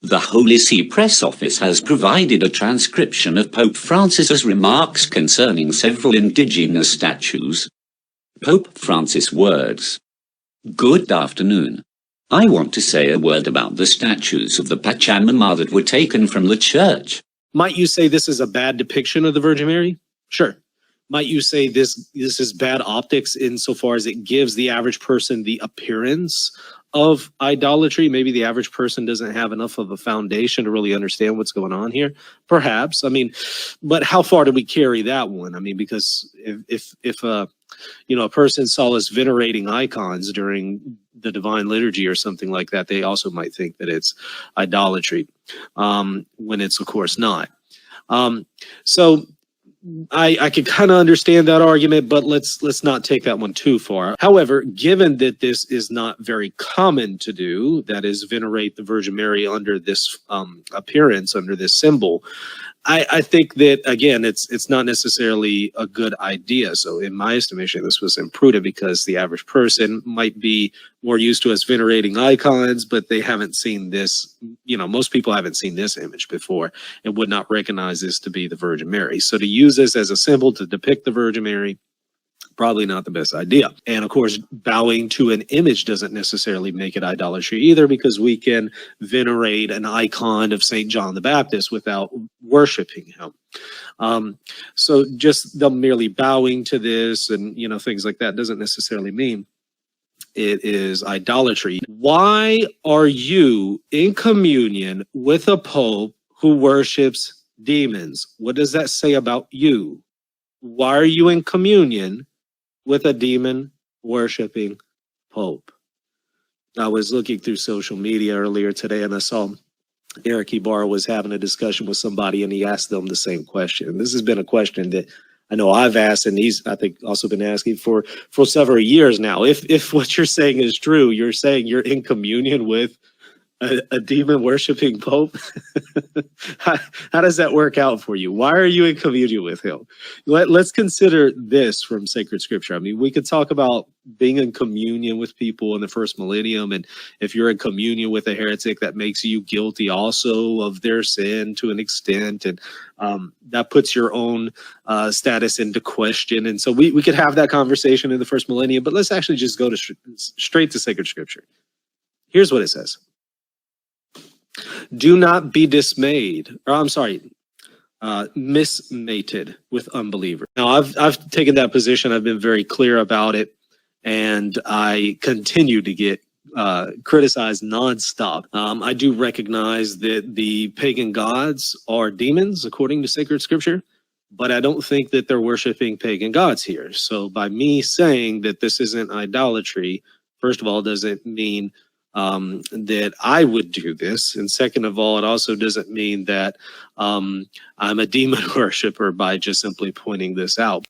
The Holy See Press Office has provided a transcription of Pope Francis's remarks concerning several indigenous statues. Pope Francis' words. Good afternoon. I want to say a word about the statues of the Pachamama that were taken from the church. Might you say this is a bad depiction of the Virgin Mary? Sure. Might you say this is bad optics insofar as it gives the average person the appearance of idolatry? Maybe the average person doesn't have enough of a foundation to really understand what's going on here. Perhaps. I mean, but how far do we carry that one? I mean, because if a person saw us venerating icons during the divine liturgy or something like that, they also might think that it's idolatry, when it's of course not. So I can kind of understand that argument, but let's not take that one too far. However, given that this is not very common to do, that is venerate the Virgin Mary under this appearance, under this symbol, I think that, again, it's not necessarily a good idea. So in my estimation, this was imprudent because the average person might be more used to us venerating icons, but they haven't seen this, most people haven't seen this image before and would not recognize this to be the Virgin Mary. So to use this as a symbol to depict the Virgin Mary, probably not the best idea. And of course, bowing to an image doesn't necessarily make it idolatry either, because we can venerate an icon of St. John the Baptist without worshiping him. So just them merely bowing to this and, things like that doesn't necessarily mean it is idolatry. Why are you in communion with a pope who worships demons? What does that say about you? Why are you in communion with a demon worshiping pope? I was looking through social media earlier today and I saw Eric Ibarra was having a discussion with somebody and he asked them the same question. This has been a question that I know I've asked and he's, I think, also been asking for several years now. If what you're saying is true, you're saying you're in communion with a demon worshiping pope? How does that work out for you? Why are you in communion with him? Let's consider this from sacred scripture. I mean, we could talk about being in communion with people in the first millennium, and if you're in communion with a heretic, that makes you guilty also of their sin to an extent, and that puts your own status into question. And so we could have that conversation in the first millennium, but let's actually just go to straight to sacred scripture. Here's what it says. Do not be dismayed, or mismated with unbelievers. Now, I've taken that position. I've been very clear about it, and I continue to get criticized nonstop. I do recognize that the pagan gods are demons, according to sacred scripture, but I don't think that they're worshiping pagan gods here. So by me saying that this isn't idolatry, first of all, doesn't mean that I would do this. And second of all, it also doesn't mean that I'm a demon worshiper by just simply pointing this out.